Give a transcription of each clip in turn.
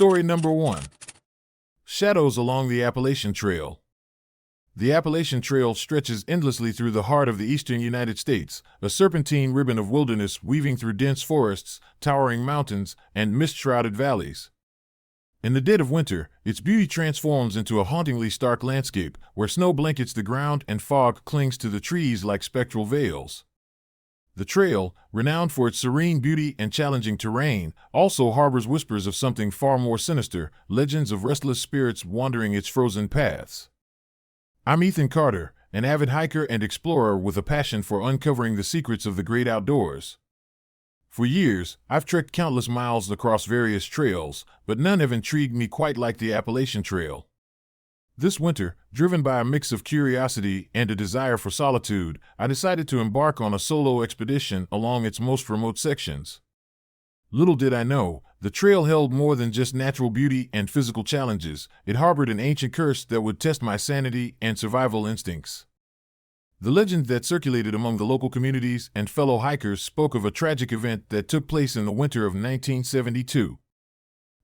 Story number 1. Shadows along the Appalachian Trail. The Appalachian Trail stretches endlessly through the heart of the eastern United States, a serpentine ribbon of wilderness weaving through dense forests, towering mountains, and mist-shrouded valleys. In the dead of winter, its beauty transforms into a hauntingly stark landscape, where snow blankets the ground and fog clings to the trees like spectral veils. The trail, renowned for its serene beauty and challenging terrain, also harbors whispers of something far more sinister, legends of restless spirits wandering its frozen paths. I'm Ethan Carter, an avid hiker and explorer with a passion for uncovering the secrets of the great outdoors. For years, I've trekked countless miles across various trails, but none have intrigued me quite like the Appalachian Trail. This winter, driven by a mix of curiosity and a desire for solitude, I decided to embark on a solo expedition along its most remote sections. Little did I know, the trail held more than just natural beauty and physical challenges. It harbored an ancient curse that would test my sanity and survival instincts. The legend that circulated among the local communities and fellow hikers spoke of a tragic event that took place in the winter of 1972.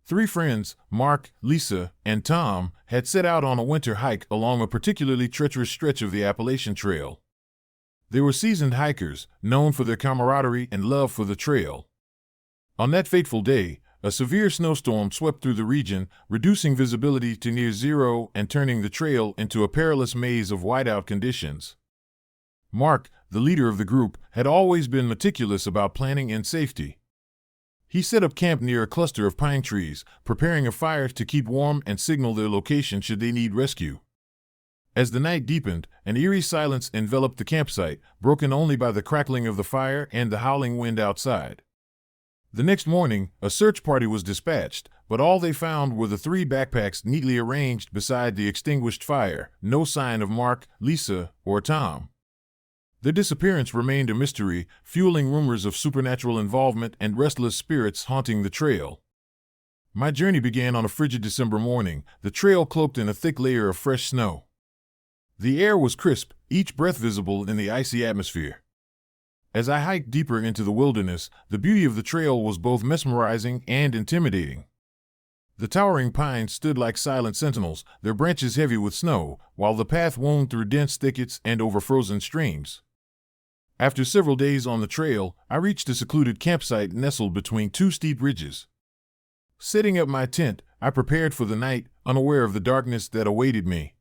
3 friends, Mark, Lisa, and Tom, had set out on a winter hike along a particularly treacherous stretch of the Appalachian Trail. They were seasoned hikers, known for their camaraderie and love for the trail. On that fateful day, a severe snowstorm swept through the region, reducing visibility to near zero and turning the trail into a perilous maze of whiteout conditions. Mark, the leader of the group, had always been meticulous about planning and safety. He set up camp near a cluster of pine trees, preparing a fire to keep warm and signal their location should they need rescue. As the night deepened, an eerie silence enveloped the campsite, broken only by the crackling of the fire and the howling wind outside. The next morning, a search party was dispatched, but all they found were the 3 backpacks neatly arranged beside the extinguished fire, no sign of Mark, Lisa, or Tom. Their disappearance remained a mystery, fueling rumors of supernatural involvement and restless spirits haunting the trail. My journey began on a frigid December morning, the trail cloaked in a thick layer of fresh snow. The air was crisp, each breath visible in the icy atmosphere. As I hiked deeper into the wilderness, the beauty of the trail was both mesmerizing and intimidating. The towering pines stood like silent sentinels, their branches heavy with snow, while the path wound through dense thickets and over frozen streams. After several days on the trail, I reached a secluded campsite nestled between 2 steep ridges. Setting up my tent, I prepared for the night, unaware of the darkness that awaited me.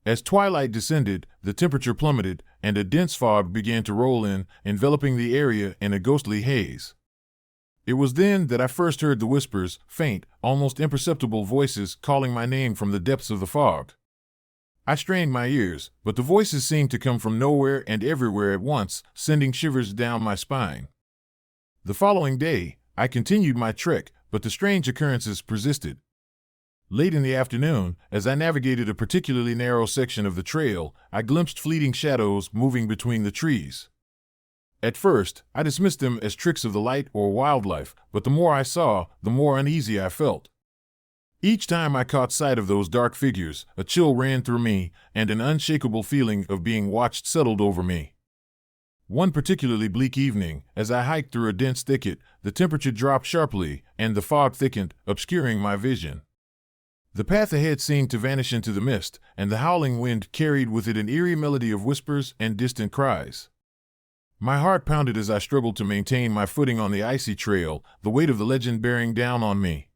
As twilight descended, the temperature plummeted, and a dense fog began to roll in, enveloping the area in a ghostly haze. It was then that I first heard the whispers, faint, almost imperceptible voices calling my name from the depths of the fog. I strained my ears, but the voices seemed to come from nowhere and everywhere at once, sending shivers down my spine. The following day, I continued my trek, but the strange occurrences persisted. Late in the afternoon, as I navigated a particularly narrow section of the trail, I glimpsed fleeting shadows moving between the trees. At first, I dismissed them as tricks of the light or wildlife, but the more I saw, the more uneasy I felt. Each time I caught sight of those dark figures, a chill ran through me, and an unshakable feeling of being watched settled over me. One particularly bleak evening, as I hiked through a dense thicket, the temperature dropped sharply, and the fog thickened, obscuring my vision. The path ahead seemed to vanish into the mist, and the howling wind carried with it an eerie melody of whispers and distant cries. My heart pounded as I struggled to maintain my footing on the icy trail, the weight of the legend bearing down on me.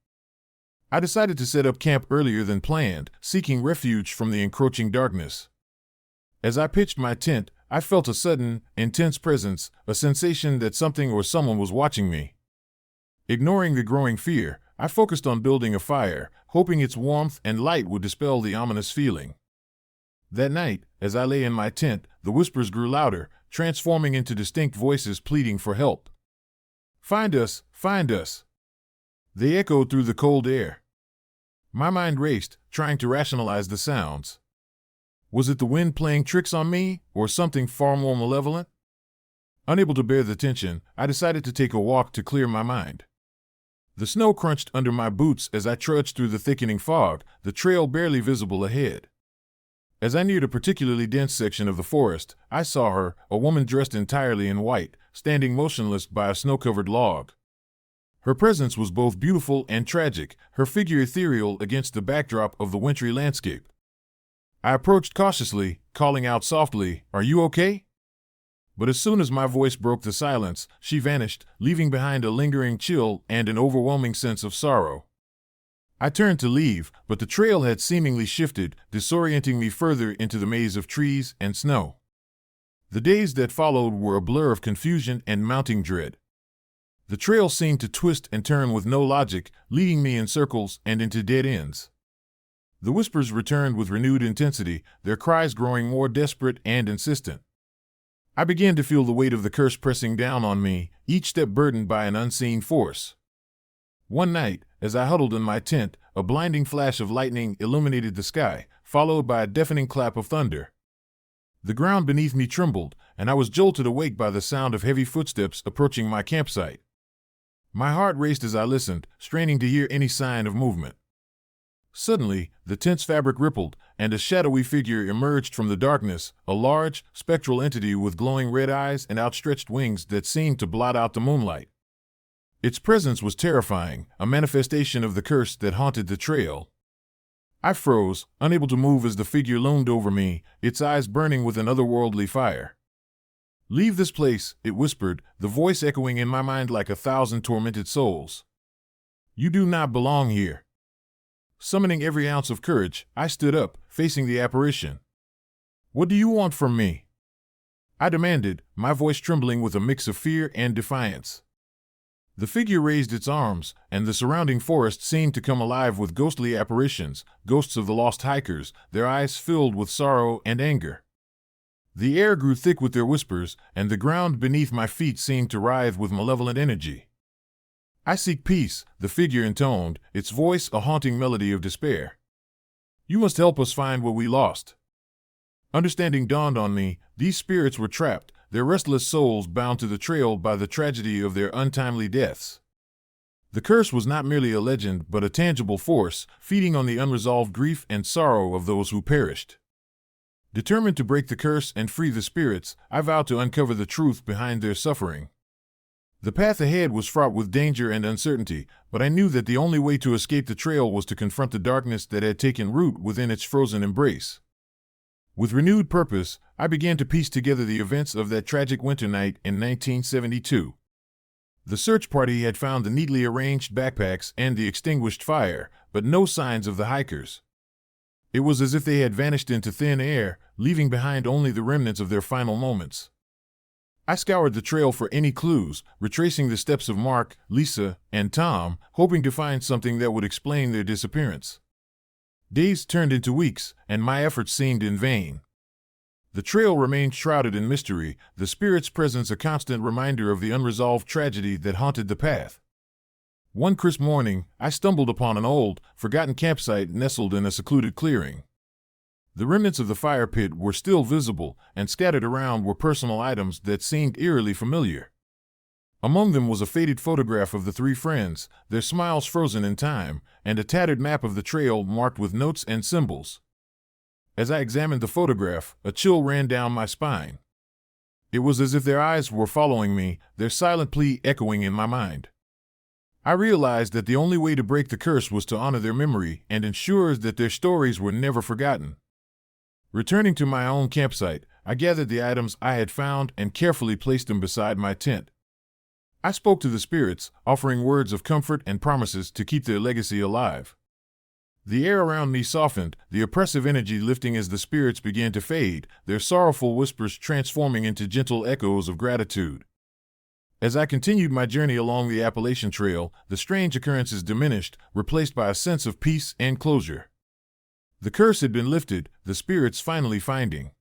I decided to set up camp earlier than planned, seeking refuge from the encroaching darkness. As I pitched my tent, I felt a sudden, intense presence, a sensation that something or someone was watching me. Ignoring the growing fear, I focused on building a fire, hoping its warmth and light would dispel the ominous feeling. That night, as I lay in my tent, the whispers grew louder, transforming into distinct voices pleading for help. "Find us! Find us!" They echoed through the cold air. My mind raced, trying to rationalize the sounds. Was it the wind playing tricks on me, or something far more malevolent? Unable to bear the tension, I decided to take a walk to clear my mind. The snow crunched under my boots as I trudged through the thickening fog, the trail barely visible ahead. As I neared a particularly dense section of the forest, I saw her, a woman dressed entirely in white, standing motionless by a snow-covered log. Her presence was both beautiful and tragic, her figure ethereal against the backdrop of the wintry landscape. I approached cautiously, calling out softly, "Are you okay?" But as soon as my voice broke the silence, she vanished, leaving behind a lingering chill and an overwhelming sense of sorrow. I turned to leave, but the trail had seemingly shifted, disorienting me further into the maze of trees and snow. The days that followed were a blur of confusion and mounting dread. The trail seemed to twist and turn with no logic, leading me in circles and into dead ends. The whispers returned with renewed intensity, their cries growing more desperate and insistent. I began to feel the weight of the curse pressing down on me, each step burdened by an unseen force. One night, as I huddled in my tent, a blinding flash of lightning illuminated the sky, followed by a deafening clap of thunder. The ground beneath me trembled, and I was jolted awake by the sound of heavy footsteps approaching my campsite. My heart raced as I listened, straining to hear any sign of movement. Suddenly, the tent's fabric rippled, and a shadowy figure emerged from the darkness, a large, spectral entity with glowing red eyes and outstretched wings that seemed to blot out the moonlight. Its presence was terrifying, a manifestation of the curse that haunted the trail. I froze, unable to move as the figure loomed over me, its eyes burning with an otherworldly fire. "Leave this place," it whispered, the voice echoing in my mind like 1,000 tormented souls. "You do not belong here." Summoning every ounce of courage, I stood up, facing the apparition. "What do you want from me?" I demanded, my voice trembling with a mix of fear and defiance. The figure raised its arms, and the surrounding forest seemed to come alive with ghostly apparitions, ghosts of the lost hikers, their eyes filled with sorrow and anger. The air grew thick with their whispers, and the ground beneath my feet seemed to writhe with malevolent energy. "I seek peace," the figure intoned, its voice a haunting melody of despair. "You must help us find what we lost." Understanding dawned on me, these spirits were trapped, their restless souls bound to the trail by the tragedy of their untimely deaths. The curse was not merely a legend but a tangible force, feeding on the unresolved grief and sorrow of those who perished. Determined to break the curse and free the spirits, I vowed to uncover the truth behind their suffering. The path ahead was fraught with danger and uncertainty, but I knew that the only way to escape the trail was to confront the darkness that had taken root within its frozen embrace. With renewed purpose, I began to piece together the events of that tragic winter night in 1972. The search party had found the neatly arranged backpacks and the extinguished fire, but no signs of the hikers. It was as if they had vanished into thin air, leaving behind only the remnants of their final moments. I scoured the trail for any clues, retracing the steps of Mark, Lisa, and Tom, hoping to find something that would explain their disappearance. Days turned into weeks, and my efforts seemed in vain. The trail remained shrouded in mystery, the spirit's presence a constant reminder of the unresolved tragedy that haunted the path. One crisp morning, I stumbled upon an old, forgotten campsite nestled in a secluded clearing. The remnants of the fire pit were still visible, and scattered around were personal items that seemed eerily familiar. Among them was a faded photograph of the three friends, their smiles frozen in time, and a tattered map of the trail marked with notes and symbols. As I examined the photograph, a chill ran down my spine. It was as if their eyes were following me, their silent plea echoing in my mind. I realized that the only way to break the curse was to honor their memory and ensure that their stories were never forgotten. Returning to my own campsite, I gathered the items I had found and carefully placed them beside my tent. I spoke to the spirits, offering words of comfort and promises to keep their legacy alive. The air around me softened, the oppressive energy lifting as the spirits began to fade, their sorrowful whispers transforming into gentle echoes of gratitude. As I continued my journey along the Appalachian Trail, the strange occurrences diminished, replaced by a sense of peace and closure. The curse had been lifted, the spirits finally finding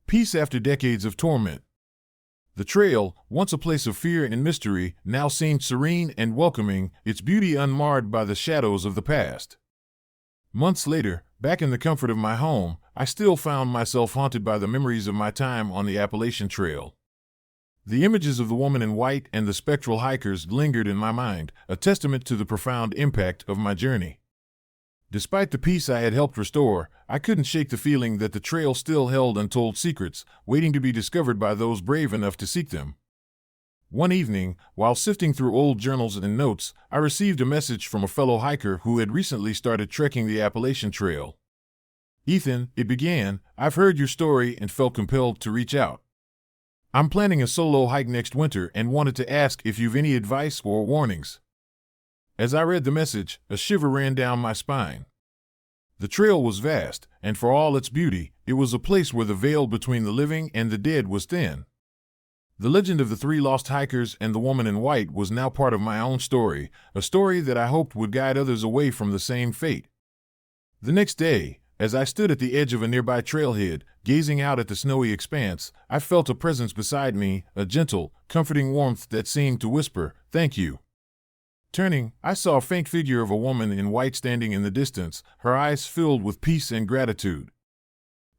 peace after decades of torment. The trail, once a place of fear and mystery, now seemed serene and welcoming, its beauty unmarred by the shadows of the past. Months later, back in the comfort of my home, I still found myself haunted by the memories of my time on the Appalachian Trail. The images of the woman in white and the spectral hikers lingered in my mind, a testament to the profound impact of my journey. Despite the peace I had helped restore, I couldn't shake the feeling that the trail still held untold secrets, waiting to be discovered by those brave enough to seek them. One evening, while sifting through old journals and notes, I received a message from a fellow hiker who had recently started trekking the Appalachian Trail. "Ethan," it began, "I've heard your story and felt compelled to reach out. I'm planning a solo hike next winter and wanted to ask if you've any advice or warnings." As I read the message, a shiver ran down my spine. The trail was vast, and for all its beauty, it was a place where the veil between the living and the dead was thin. The legend of the 3 lost hikers and the woman in white was now part of my own story, a story that I hoped would guide others away from the same fate. The next day, as I stood at the edge of a nearby trailhead, gazing out at the snowy expanse, I felt a presence beside me, a gentle, comforting warmth that seemed to whisper, "Thank you." Turning, I saw a faint figure of a woman in white standing in the distance, her eyes filled with peace and gratitude.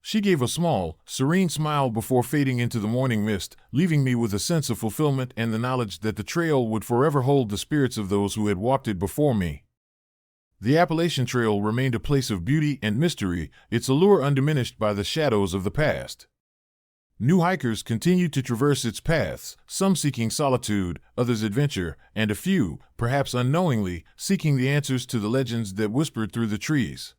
She gave a small, serene smile before fading into the morning mist, leaving me with a sense of fulfillment and the knowledge that the trail would forever hold the spirits of those who had walked it before me. The Appalachian Trail remained a place of beauty and mystery, its allure undiminished by the shadows of the past. New hikers continued to traverse its paths, some seeking solitude, others adventure, and a few, perhaps unknowingly, seeking the answers to the legends that whispered through the trees.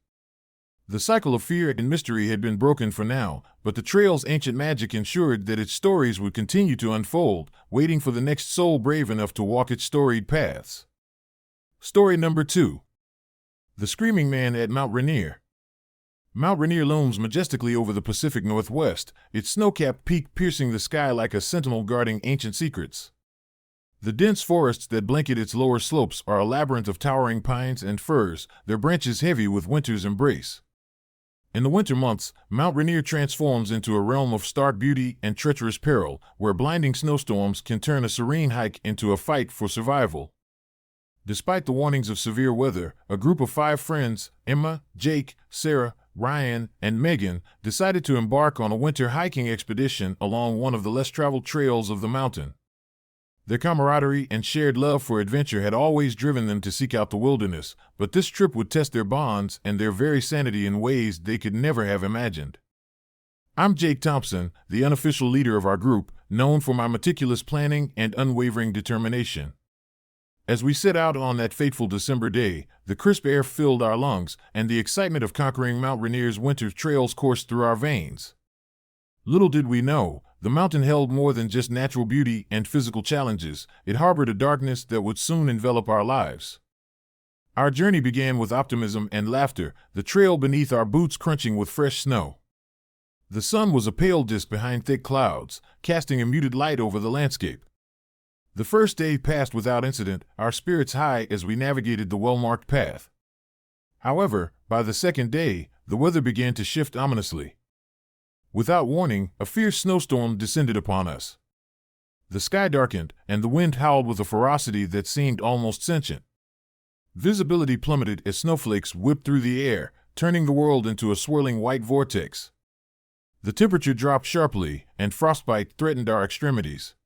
The cycle of fear and mystery had been broken for now, but the trail's ancient magic ensured that its stories would continue to unfold, waiting for the next soul brave enough to walk its storied paths. Story number 2. The Screaming Man at Mount Rainier. Mount Rainier looms majestically over the Pacific Northwest, its snow-capped peak piercing the sky like a sentinel guarding ancient secrets. The dense forests that blanket its lower slopes are a labyrinth of towering pines and firs, their branches heavy with winter's embrace. In the winter months, Mount Rainier transforms into a realm of stark beauty and treacherous peril, where blinding snowstorms can turn a serene hike into a fight for survival. Despite the warnings of severe weather, a group of 5 friends, Emma, Jake, Sarah, Ryan, and Megan, decided to embark on a winter hiking expedition along one of the less-traveled trails of the mountain. Their camaraderie and shared love for adventure had always driven them to seek out the wilderness, but this trip would test their bonds and their very sanity in ways they could never have imagined. I'm Jake Thompson, the unofficial leader of our group, known for my meticulous planning and unwavering determination. As we set out on that fateful December day, the crisp air filled our lungs, and the excitement of conquering Mount Rainier's winter trails coursed through our veins. Little did we know, the mountain held more than just natural beauty and physical challenges. It harbored a darkness that would soon envelop our lives. Our journey began with optimism and laughter, the trail beneath our boots crunching with fresh snow. The sun was a pale disk behind thick clouds, casting a muted light over the landscape. The first day passed without incident, our spirits high as we navigated the well-marked path. However, by the second day, the weather began to shift ominously. Without warning, a fierce snowstorm descended upon us. The sky darkened, and the wind howled with a ferocity that seemed almost sentient. Visibility plummeted as snowflakes whipped through the air, turning the world into a swirling white vortex. The temperature dropped sharply, and frostbite threatened our extremities.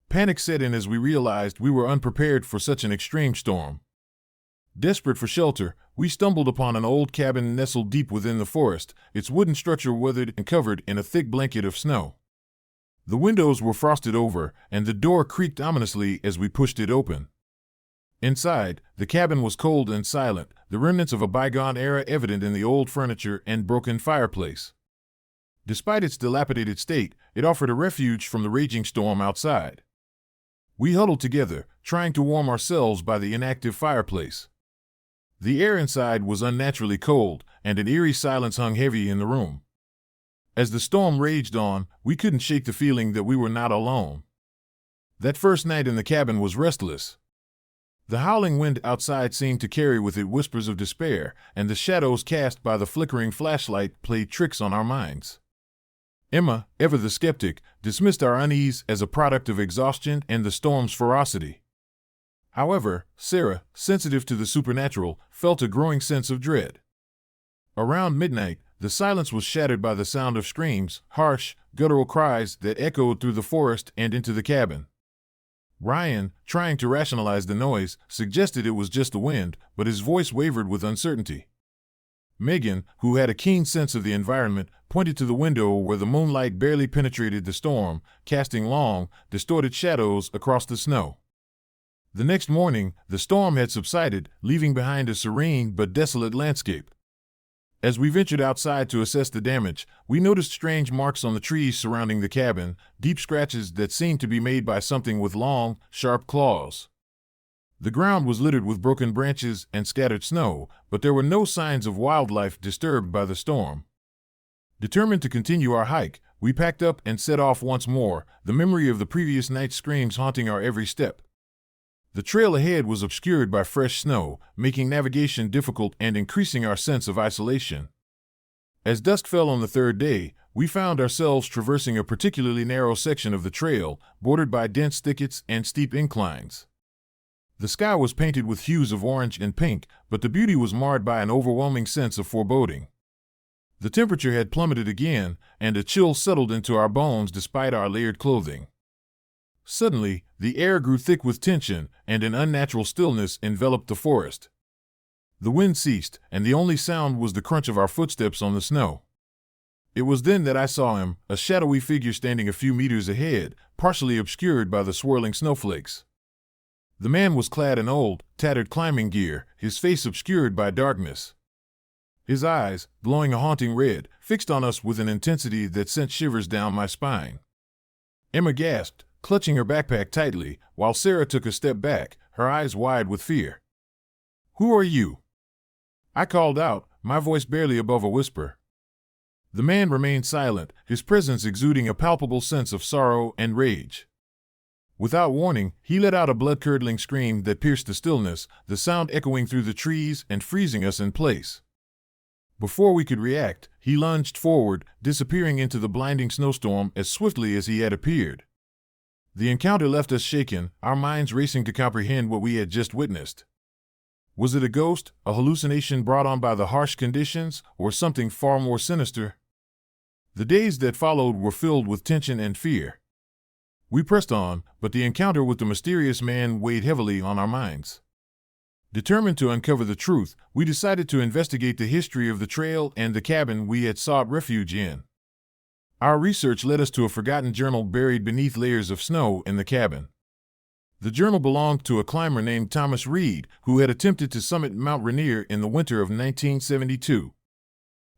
Panic set in as we realized we were unprepared for such an extreme storm. Desperate for shelter, we stumbled upon an old cabin nestled deep within the forest, its wooden structure weathered and covered in a thick blanket of snow. The windows were frosted over, and the door creaked ominously as we pushed it open. Inside, the cabin was cold and silent, the remnants of a bygone era evident in the old furniture and broken fireplace. Despite its dilapidated state, it offered a refuge from the raging storm outside. We huddled together, trying to warm ourselves by the inactive fireplace. The air inside was unnaturally cold, and an eerie silence hung heavy in the room. As the storm raged on, we couldn't shake the feeling that we were not alone. That first night in the cabin was restless. The howling wind outside seemed to carry with it whispers of despair, and the shadows cast by the flickering flashlight played tricks on our minds. Emma, ever the skeptic, dismissed our unease as a product of exhaustion and the storm's ferocity. However, Sarah, sensitive to the supernatural, felt a growing sense of dread. Around midnight, the silence was shattered by the sound of screams, harsh, guttural cries that echoed through the forest and into the cabin. Ryan, trying to rationalize the noise, suggested it was just the wind, but his voice wavered with uncertainty. Megan, who had a keen sense of the environment, pointed to the window where the moonlight barely penetrated the storm, casting long, distorted shadows across the snow. The next morning, the storm had subsided, leaving behind a serene but desolate landscape. As we ventured outside to assess the damage, we noticed strange marks on the trees surrounding the cabin, deep scratches that seemed to be made by something with long, sharp claws. The ground was littered with broken branches and scattered snow, but there were no signs of wildlife disturbed by the storm. Determined to continue our hike, we packed up and set off once more, the memory of the previous night's screams haunting our every step. The trail ahead was obscured by fresh snow, making navigation difficult and increasing our sense of isolation. As dusk fell on the third day, we found ourselves traversing a particularly narrow section of the trail, bordered by dense thickets and steep inclines. The sky was painted with hues of orange and pink, but the beauty was marred by an overwhelming sense of foreboding. The temperature had plummeted again, and a chill settled into our bones despite our layered clothing. Suddenly, the air grew thick with tension, and an unnatural stillness enveloped the forest. The wind ceased, and the only sound was the crunch of our footsteps on the snow. It was then that I saw him, a shadowy figure standing a few meters ahead, partially obscured by the swirling snowflakes. The man was clad in old, tattered climbing gear, his face obscured by darkness. His eyes, glowing a haunting red, fixed on us with an intensity that sent shivers down my spine. Emma gasped, clutching her backpack tightly, while Sarah took a step back, her eyes wide with fear. "Who are you?" I called out, my voice barely above a whisper. The man remained silent, his presence exuding a palpable sense of sorrow and rage. Without warning, he let out a blood-curdling scream that pierced the stillness, the sound echoing through the trees and freezing us in place. Before we could react, he lunged forward, disappearing into the blinding snowstorm as swiftly as he had appeared. The encounter left us shaken, our minds racing to comprehend what we had just witnessed. Was it a ghost, a hallucination brought on by the harsh conditions, or something far more sinister? The days that followed were filled with tension and fear. We pressed on, but the encounter with the mysterious man weighed heavily on our minds. Determined to uncover the truth, we decided to investigate the history of the trail and the cabin we had sought refuge in. Our research led us to a forgotten journal buried beneath layers of snow in the cabin. The journal belonged to a climber named Thomas Reed, who had attempted to summit Mount Rainier in the winter of 1972.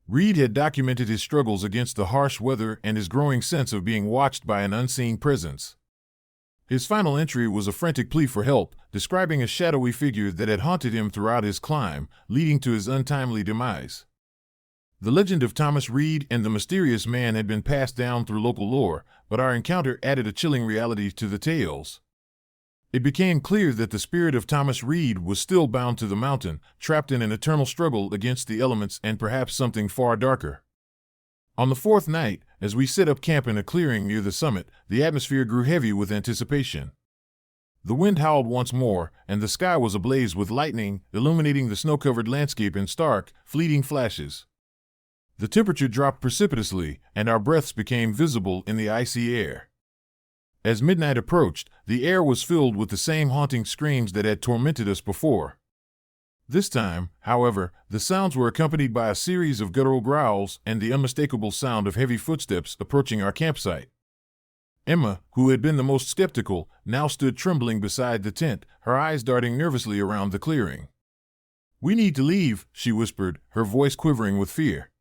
Reed had documented his struggles against the harsh weather and his growing sense of being watched by an unseen presence. His final entry was a frantic plea for help, describing a shadowy figure that had haunted him throughout his climb, leading to his untimely demise. The legend of Thomas Reed and the mysterious man had been passed down through local lore, but our encounter added a chilling reality to the tales. It became clear that the spirit of Thomas Reed was still bound to the mountain, trapped in an eternal struggle against the elements and perhaps something far darker. On the fourth night, as we set up camp in a clearing near the summit, the atmosphere grew heavy with anticipation. The wind howled once more, and the sky was ablaze with lightning, illuminating the snow-covered landscape in stark, fleeting flashes. The temperature dropped precipitously, and our breaths became visible in the icy air. As midnight approached, the air was filled with the same haunting screams that had tormented us before. This time, however, the sounds were accompanied by a series of guttural growls and the unmistakable sound of heavy footsteps approaching our campsite. Emma, who had been the most skeptical, now stood trembling beside the tent, her eyes darting nervously around the clearing. "We need to leave," she whispered, her voice quivering with fear.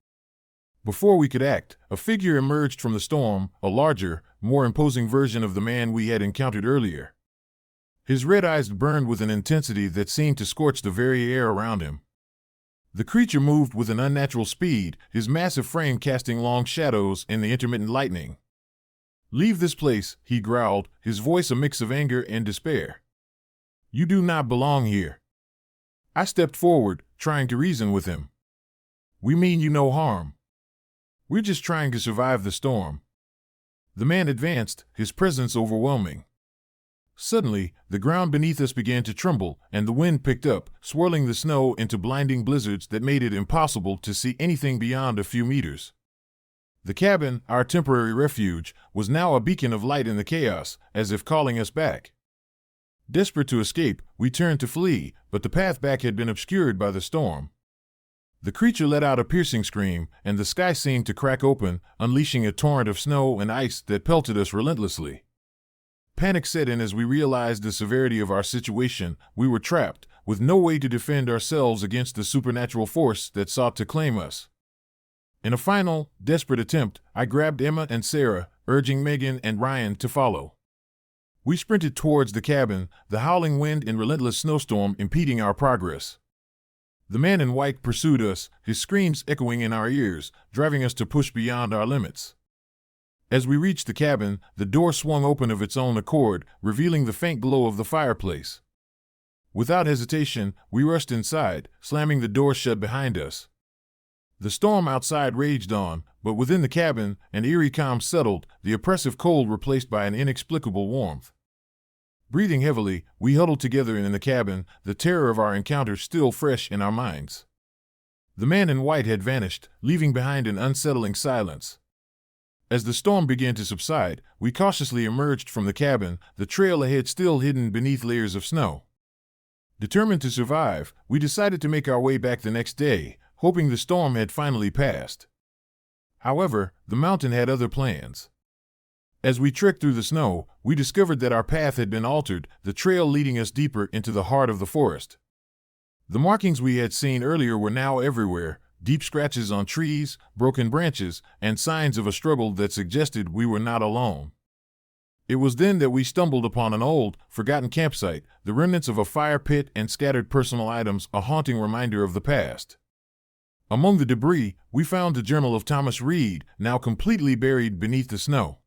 Before we could act, a figure emerged from the storm, a larger, more imposing version of the man we had encountered earlier. His red eyes burned with an intensity that seemed to scorch the very air around him. The creature moved with an unnatural speed, his massive frame casting long shadows in the intermittent lightning. "Leave this place," he growled, his voice a mix of anger and despair. "You do not belong here." I stepped forward, trying to reason with him. "We mean you no harm. We're just trying to survive the storm." The man advanced, his presence overwhelming. Suddenly, the ground beneath us began to tremble, and the wind picked up, swirling the snow into blinding blizzards that made it impossible to see anything beyond a few meters. The cabin, our temporary refuge, was now a beacon of light in the chaos, as if calling us back. Desperate to escape, we turned to flee, but the path back had been obscured by the storm. The creature let out a piercing scream, and the sky seemed to crack open, unleashing a torrent of snow and ice that pelted us relentlessly. Panic set in as we realized the severity of our situation. We were trapped, with no way to defend ourselves against the supernatural force that sought to claim us. In a final, desperate attempt, I grabbed Emma and Sarah, urging Megan and Ryan to follow. We sprinted towards the cabin, the howling wind and relentless snowstorm impeding our progress. The man in white pursued us, his screams echoing in our ears, driving us to push beyond our limits. As we reached the cabin, the door swung open of its own accord, revealing the faint glow of the fireplace. Without hesitation, we rushed inside, slamming the door shut behind us. The storm outside raged on, but within the cabin, an eerie calm settled, the oppressive cold replaced by an inexplicable warmth. Breathing heavily, we huddled together in the cabin, the terror of our encounter still fresh in our minds. The man in white had vanished, leaving behind an unsettling silence. As the storm began to subside, we cautiously emerged from the cabin, the trail ahead still hidden beneath layers of snow. Determined to survive, we decided to make our way back the next day, hoping the storm had finally passed. However, the mountain had other plans. As we trekked through the snow, we discovered that our path had been altered, the trail leading us deeper into the heart of the forest. The markings we had seen earlier were now everywhere, deep scratches on trees, broken branches, and signs of a struggle that suggested we were not alone. It was then that we stumbled upon an old, forgotten campsite, the remnants of a fire pit and scattered personal items, a haunting reminder of the past. Among the debris, we found the journal of Thomas Reed, now completely buried beneath the snow.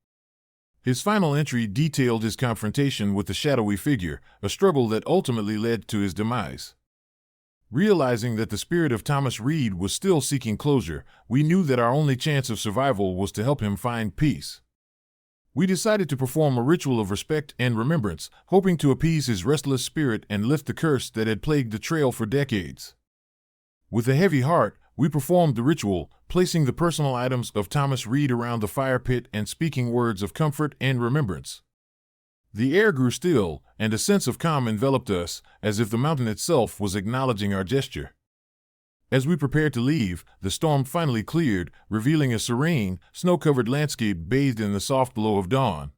His final entry detailed his confrontation with the shadowy figure, a struggle that ultimately led to his demise. Realizing that the spirit of Thomas Reed was still seeking closure, we knew that our only chance of survival was to help him find peace. We decided to perform a ritual of respect and remembrance, hoping to appease his restless spirit and lift the curse that had plagued the trail for decades. With a heavy heart, we performed the ritual, placing the personal items of Thomas Reed around the fire pit and speaking words of comfort and remembrance. The air grew still, and a sense of calm enveloped us, as if the mountain itself was acknowledging our gesture. As we prepared to leave, the storm finally cleared, revealing a serene, snow-covered landscape bathed in the soft glow of dawn.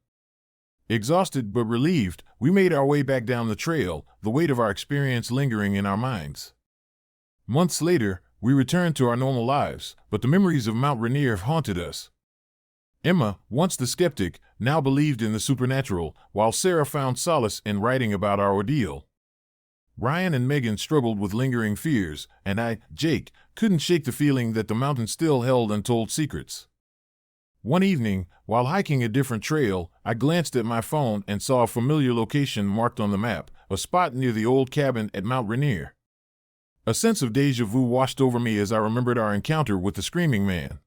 Exhausted but relieved, we made our way back down the trail, the weight of our experience lingering in our minds. Months later, we returned to our normal lives, but the memories of Mount Rainier haunted us. Emma, once the skeptic, now believed in the supernatural, while Sarah found solace in writing about our ordeal. Ryan and Megan struggled with lingering fears, and I, Jake, couldn't shake the feeling that the mountain still held untold secrets. One evening, while hiking a different trail, I glanced at my phone and saw a familiar location marked on the map, a spot near the old cabin at Mount Rainier. A sense of déjà vu washed over me as I remembered our encounter with the screaming man.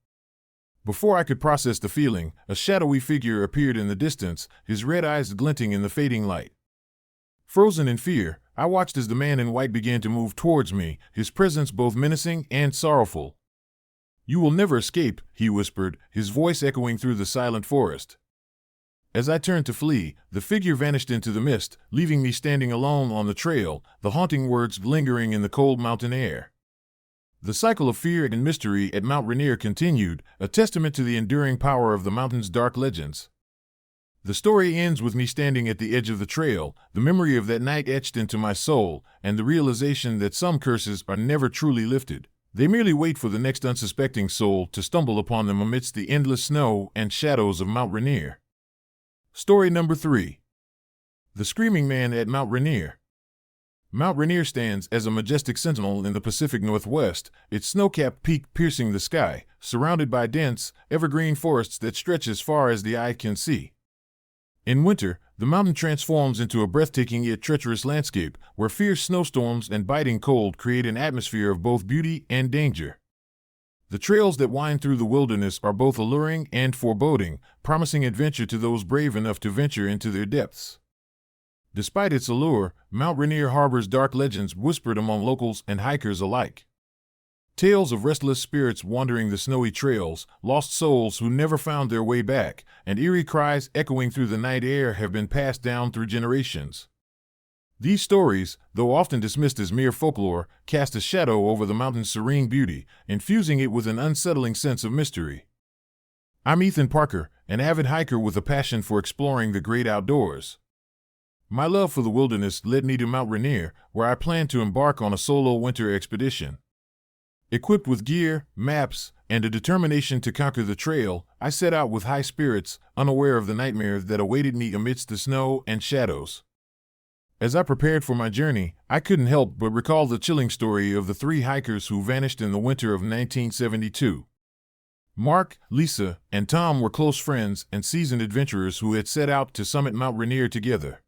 Before I could process the feeling, a shadowy figure appeared in the distance, his red eyes glinting in the fading light. Frozen in fear, I watched as the man in white began to move towards me, his presence both menacing and sorrowful. "You will never escape," he whispered, his voice echoing through the silent forest. As I turned to flee, the figure vanished into the mist, leaving me standing alone on the trail, the haunting words lingering in the cold mountain air. The cycle of fear and mystery at Mount Rainier continued, a testament to the enduring power of the mountain's dark legends. The story ends with me standing at the edge of the trail, the memory of that night etched into my soul, and the realization that some curses are never truly lifted. They merely wait for the next unsuspecting soul to stumble upon them amidst the endless snow and shadows of Mount Rainier. Story number 3. The Screaming Man at Mount Rainier. Mount Rainier stands as a majestic sentinel in the Pacific Northwest, its snow-capped peak piercing the sky, surrounded by dense, evergreen forests that stretch as far as the eye can see. In winter, the mountain transforms into a breathtaking yet treacherous landscape, where fierce snowstorms and biting cold create an atmosphere of both beauty and danger. The trails that wind through the wilderness are both alluring and foreboding, promising adventure to those brave enough to venture into their depths. Despite its allure, Mount Rainier harbors dark legends whispered among locals and hikers alike. Tales of restless spirits wandering the snowy trails, lost souls who never found their way back, and eerie cries echoing through the night air have been passed down through generations. These stories, though often dismissed as mere folklore, cast a shadow over the mountain's serene beauty, infusing it with an unsettling sense of mystery. I'm Ethan Parker, an avid hiker with a passion for exploring the great outdoors. My love for the wilderness led me to Mount Rainier, where I plan to embark on a solo winter expedition. Equipped with gear, maps, and a determination to conquer the trail, I set out with high spirits, unaware of the nightmare that awaited me amidst the snow and shadows. As I prepared for my journey, I couldn't help but recall the chilling story of the three hikers who vanished in the winter of 1972. Mark, Lisa, and Tom were close friends and seasoned adventurers who had set out to summit Mount Rainier together.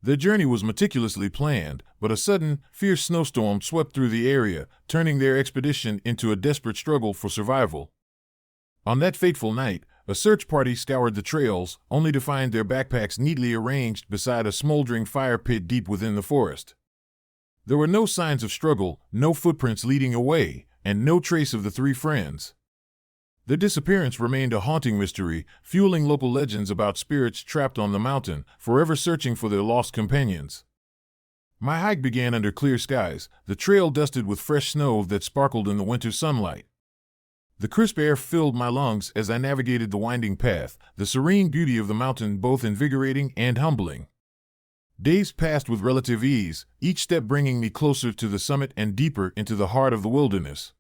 Their journey was meticulously planned, but a sudden, fierce snowstorm swept through the area, turning their expedition into a desperate struggle for survival. On that fateful night, a search party scoured the trails, only to find their backpacks neatly arranged beside a smoldering fire pit deep within the forest. There were no signs of struggle, no footprints leading away, and no trace of the three friends. Their disappearance remained a haunting mystery, fueling local legends about spirits trapped on the mountain, forever searching for their lost companions. My hike began under clear skies, the trail dusted with fresh snow that sparkled in the winter sunlight. The crisp air filled my lungs as I navigated the winding path, the serene beauty of the mountain both invigorating and humbling. Days passed with relative ease, each step bringing me closer to the summit and deeper into the heart of the wilderness.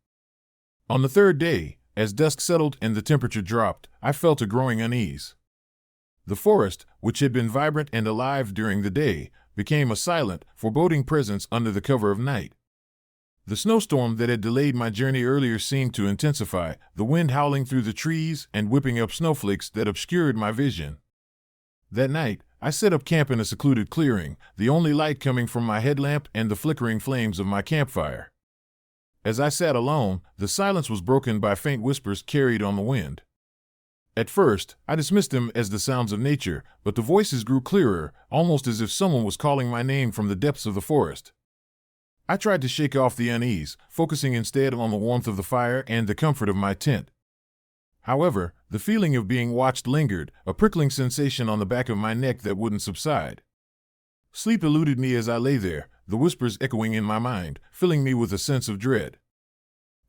On the third day, as dusk settled and the temperature dropped, I felt a growing unease. The forest, which had been vibrant and alive during the day, became a silent, foreboding presence under the cover of night. The snowstorm that had delayed my journey earlier seemed to intensify, the wind howling through the trees and whipping up snowflakes that obscured my vision. That night, I set up camp in a secluded clearing, the only light coming from my headlamp and the flickering flames of my campfire. As I sat alone, the silence was broken by faint whispers carried on the wind. At first, I dismissed them as the sounds of nature, but the voices grew clearer, almost as if someone was calling my name from the depths of the forest. I tried to shake off the unease, focusing instead on the warmth of the fire and the comfort of my tent. However, the feeling of being watched lingered, a prickling sensation on the back of my neck that wouldn't subside. Sleep eluded me as I lay there, the whispers echoing in my mind, filling me with a sense of dread.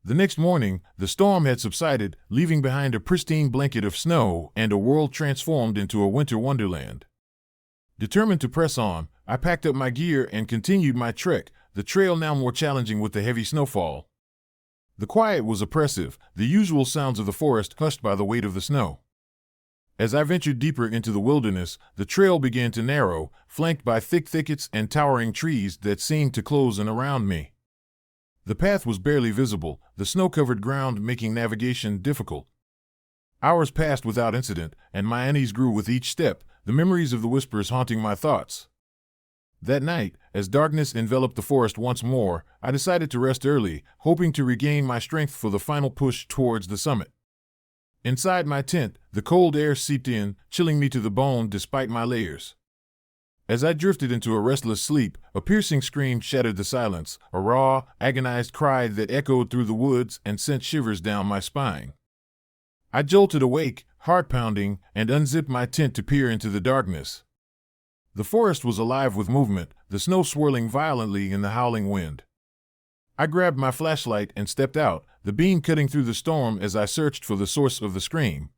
The next morning, the storm had subsided, leaving behind a pristine blanket of snow and a world transformed into a winter wonderland. Determined to press on, I packed up my gear and continued my trek, the trail now more challenging with the heavy snowfall. The quiet was oppressive, the usual sounds of the forest hushed by the weight of the snow. As I ventured deeper into the wilderness, the trail began to narrow, flanked by thick thickets and towering trees that seemed to close in around me. The path was barely visible, the snow-covered ground making navigation difficult. Hours passed without incident, and my unease grew with each step, the memories of the whispers haunting my thoughts. That night, as darkness enveloped the forest once more, I decided to rest early, hoping to regain my strength for the final push towards the summit. Inside my tent, the cold air seeped in, chilling me to the bone despite my layers. As I drifted into a restless sleep, a piercing scream shattered the silence, a raw, agonized cry that echoed through the woods and sent shivers down my spine. I jolted awake, heart pounding, and unzipped my tent to peer into the darkness. The forest was alive with movement, the snow swirling violently in the howling wind. I grabbed my flashlight and stepped out, the beam cutting through the storm as I searched for the source of the scream.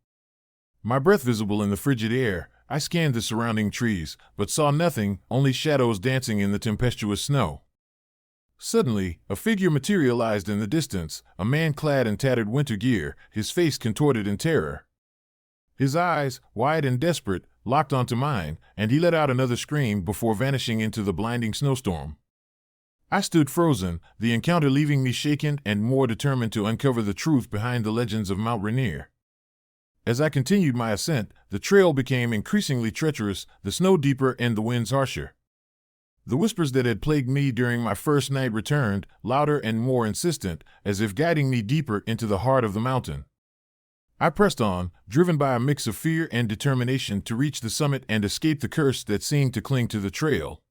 My breath visible in the frigid air, I scanned the surrounding trees, but saw nothing, only shadows dancing in the tempestuous snow. Suddenly, a figure materialized in the distance, a man clad in tattered winter gear, his face contorted in terror. His eyes, wide and desperate, locked onto mine, and he let out another scream before vanishing into the blinding snowstorm. I stood frozen, the encounter leaving me shaken and more determined to uncover the truth behind the legends of Mount Rainier. As I continued my ascent, the trail became increasingly treacherous, the snow deeper and the winds harsher. The whispers that had plagued me during my first night returned, louder and more insistent, as if guiding me deeper into the heart of the mountain. I pressed on, driven by a mix of fear and determination to reach the summit and escape the curse that seemed to cling to the trail.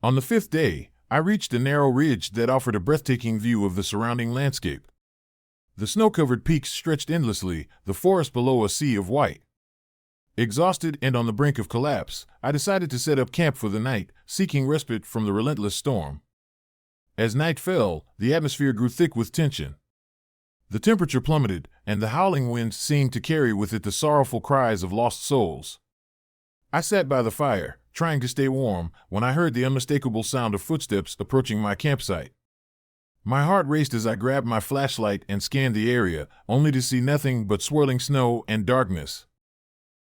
On the fifth day, I reached a narrow ridge that offered a breathtaking view of the surrounding landscape. The snow-covered peaks stretched endlessly, the forest below a sea of white. Exhausted and on the brink of collapse, I decided to set up camp for the night, seeking respite from the relentless storm. As night fell, the atmosphere grew thick with tension. The temperature plummeted, and the howling wind seemed to carry with it the sorrowful cries of lost souls. I sat by the fire, trying to stay warm, when I heard the unmistakable sound of footsteps approaching my campsite. My heart raced as I grabbed my flashlight and scanned the area, only to see nothing but swirling snow and darkness.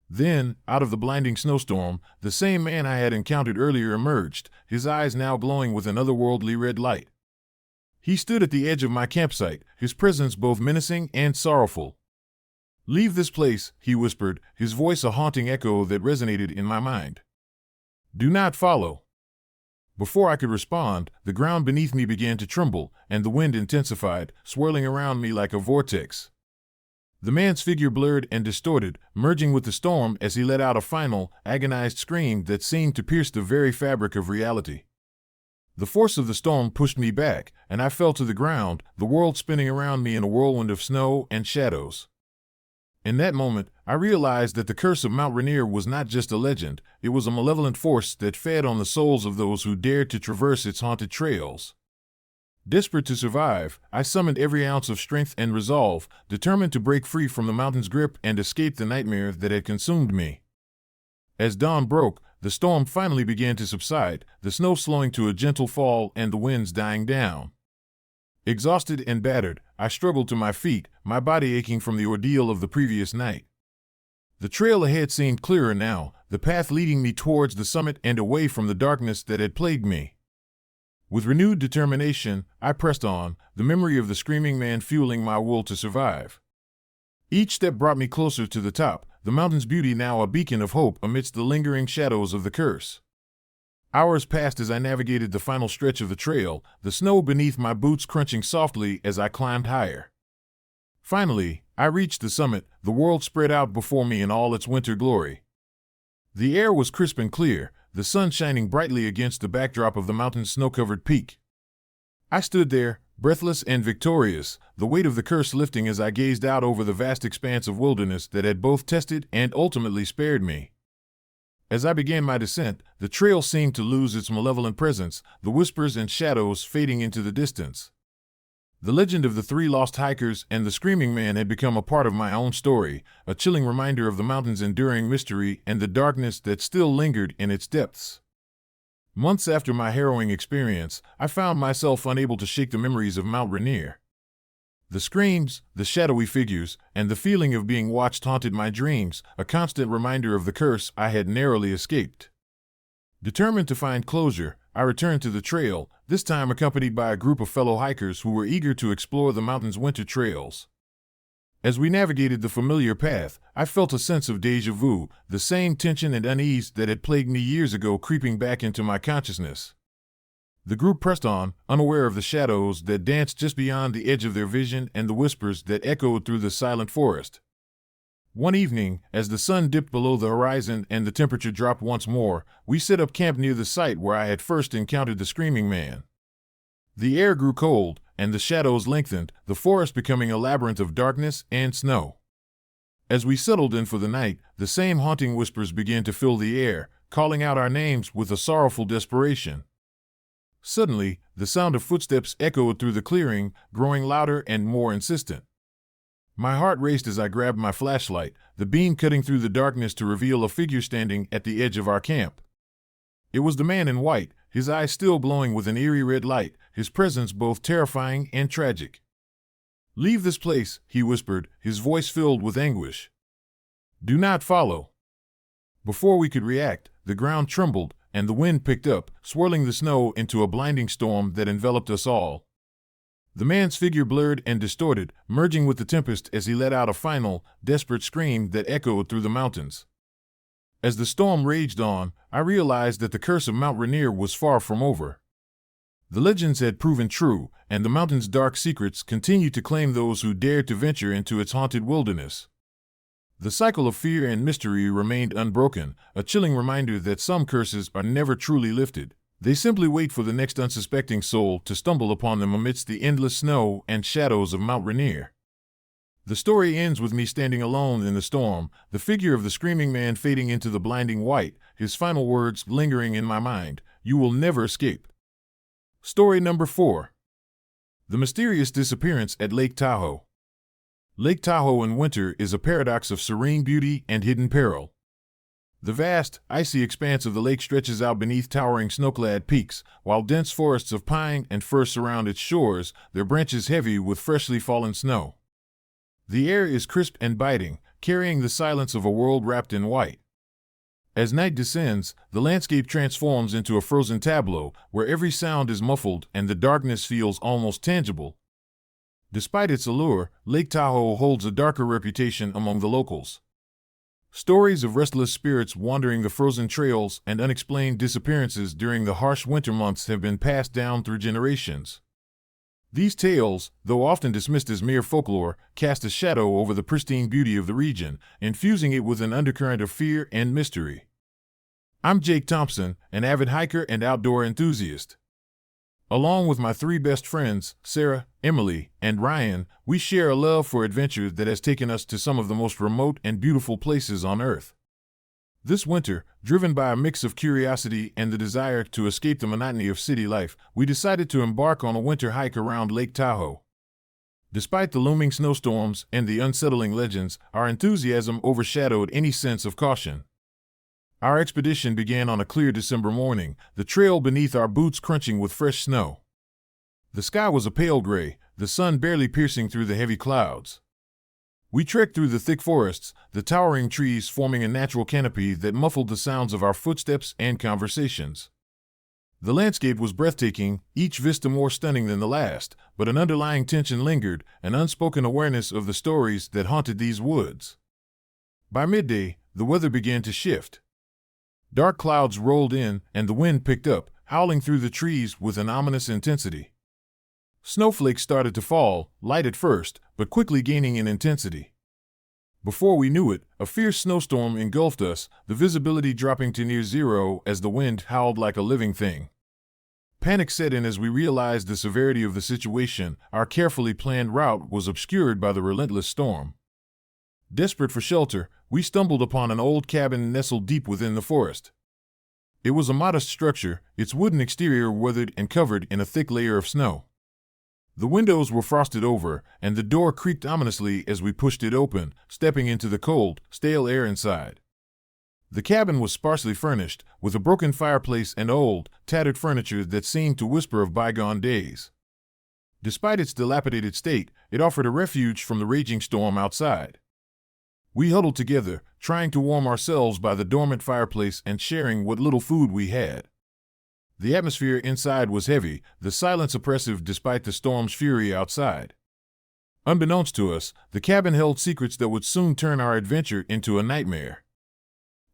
Then, out of the blinding snowstorm, the same man I had encountered earlier emerged, his eyes now glowing with an otherworldly red light. He stood at the edge of my campsite, his presence both menacing and sorrowful. "Leave this place," he whispered, his voice a haunting echo that resonated in my mind. "Do not follow." Before I could respond, the ground beneath me began to tremble, and the wind intensified, swirling around me like a vortex. The man's figure blurred and distorted, merging with the storm as he let out a final, agonized scream that seemed to pierce the very fabric of reality. The force of the storm pushed me back, and I fell to the ground, the world spinning around me in a whirlwind of snow and shadows. In that moment, I realized that the curse of Mount Rainier was not just a legend, it was a malevolent force that fed on the souls of those who dared to traverse its haunted trails. Desperate to survive, I summoned every ounce of strength and resolve, determined to break free from the mountain's grip and escape the nightmare that had consumed me. As dawn broke, the storm finally began to subside, the snow slowing to a gentle fall and the winds dying down. Exhausted and battered, I struggled to my feet, my body aching from the ordeal of the previous night. The trail ahead seemed clearer now, the path leading me towards the summit and away from the darkness that had plagued me. With renewed determination, I pressed on, the memory of the screaming man fueling my will to survive. Each step brought me closer to the top, the mountain's beauty now a beacon of hope amidst the lingering shadows of the curse. Hours passed as I navigated the final stretch of the trail, the snow beneath my boots crunching softly as I climbed higher. Finally, I reached the summit, the world spread out before me in all its winter glory. The air was crisp and clear, the sun shining brightly against the backdrop of the mountain's snow-covered peak. I stood there, breathless and victorious, the weight of the curse lifting as I gazed out over the vast expanse of wilderness that had both tested and ultimately spared me. As I began my descent, the trail seemed to lose its malevolent presence, the whispers and shadows fading into the distance. The legend of the 3 lost hikers and the screaming man had become a part of my own story, a chilling reminder of the mountain's enduring mystery and the darkness that still lingered in its depths. Months after my harrowing experience, I found myself unable to shake the memories of Mount Rainier. The screams, the shadowy figures, and the feeling of being watched haunted my dreams, a constant reminder of the curse I had narrowly escaped. Determined to find closure, I returned to the trail, this time accompanied by a group of fellow hikers who were eager to explore the mountain's winter trails. As we navigated the familiar path, I felt a sense of déjà vu, the same tension and unease that had plagued me years ago creeping back into my consciousness. The group pressed on, unaware of the shadows that danced just beyond the edge of their vision and the whispers that echoed through the silent forest. One evening, as the sun dipped below the horizon and the temperature dropped once more, we set up camp near the site where I had first encountered the screaming man. The air grew cold, and the shadows lengthened, the forest becoming a labyrinth of darkness and snow. As we settled in for the night, the same haunting whispers began to fill the air, calling out our names with a sorrowful desperation. Suddenly, the sound of footsteps echoed through the clearing, growing louder and more insistent. My heart raced as I grabbed my flashlight, the beam cutting through the darkness to reveal a figure standing at the edge of our camp. It was the man in white, his eyes still glowing with an eerie red light, his presence both terrifying and tragic. "Leave this place," he whispered, his voice filled with anguish. "Do not follow." Before we could react, the ground trembled, and the wind picked up, swirling the snow into a blinding storm that enveloped us all. The man's figure blurred and distorted, merging with the tempest as he let out a final, desperate scream that echoed through the mountains. As the storm raged on, I realized that the curse of Mount Rainier was far from over. The legends had proven true, and the mountain's dark secrets continued to claim those who dared to venture into its haunted wilderness. The cycle of fear and mystery remained unbroken, a chilling reminder that some curses are never truly lifted. They simply wait for the next unsuspecting soul to stumble upon them amidst the endless snow and shadows of Mount Rainier. The story ends with me standing alone in the storm, the figure of the screaming man fading into the blinding white, his final words lingering in my mind, "You will never escape." Story number 4. The mysterious disappearance at Lake Tahoe. Lake Tahoe in winter is a paradox of serene beauty and hidden peril. The vast, icy expanse of the lake stretches out beneath towering snow-clad peaks, while dense forests of pine and fir surround its shores, their branches heavy with freshly fallen snow. The air is crisp and biting, carrying the silence of a world wrapped in white. As night descends, the landscape transforms into a frozen tableau, where every sound is muffled and the darkness feels almost tangible. Despite its allure, Lake Tahoe holds a darker reputation among the locals. Stories of restless spirits wandering the frozen trails and unexplained disappearances during the harsh winter months have been passed down through generations. These tales, though often dismissed as mere folklore, cast a shadow over the pristine beauty of the region, infusing it with an undercurrent of fear and mystery. I'm Jake Thompson, an avid hiker and outdoor enthusiast. Along with my 3 best friends, Sarah, Emily, and Ryan, we share a love for adventure that has taken us to some of the most remote and beautiful places on Earth. This winter, driven by a mix of curiosity and the desire to escape the monotony of city life, we decided to embark on a winter hike around Lake Tahoe. Despite the looming snowstorms and the unsettling legends, our enthusiasm overshadowed any sense of caution. Our expedition began on a clear December morning, the trail beneath our boots crunching with fresh snow. The sky was a pale gray, the sun barely piercing through the heavy clouds. We trekked through the thick forests, the towering trees forming a natural canopy that muffled the sounds of our footsteps and conversations. The landscape was breathtaking, each vista more stunning than the last, but an underlying tension lingered, an unspoken awareness of the stories that haunted these woods. By midday, the weather began to shift. Dark clouds rolled in, and the wind picked up, howling through the trees with an ominous intensity. Snowflakes started to fall, light at first, but quickly gaining in intensity. Before we knew it, a fierce snowstorm engulfed us, the visibility dropping to near zero as the wind howled like a living thing. Panic set in as we realized the severity of the situation. Our carefully planned route was obscured by the relentless storm. Desperate for shelter, we stumbled upon an old cabin nestled deep within the forest. It was a modest structure, its wooden exterior weathered and covered in a thick layer of snow. The windows were frosted over, and the door creaked ominously as we pushed it open, stepping into the cold, stale air inside. The cabin was sparsely furnished, with a broken fireplace and old, tattered furniture that seemed to whisper of bygone days. Despite its dilapidated state, it offered a refuge from the raging storm outside. We huddled together, trying to warm ourselves by the dormant fireplace and sharing what little food we had. The atmosphere inside was heavy, the silence oppressive despite the storm's fury outside. Unbeknownst to us, the cabin held secrets that would soon turn our adventure into a nightmare.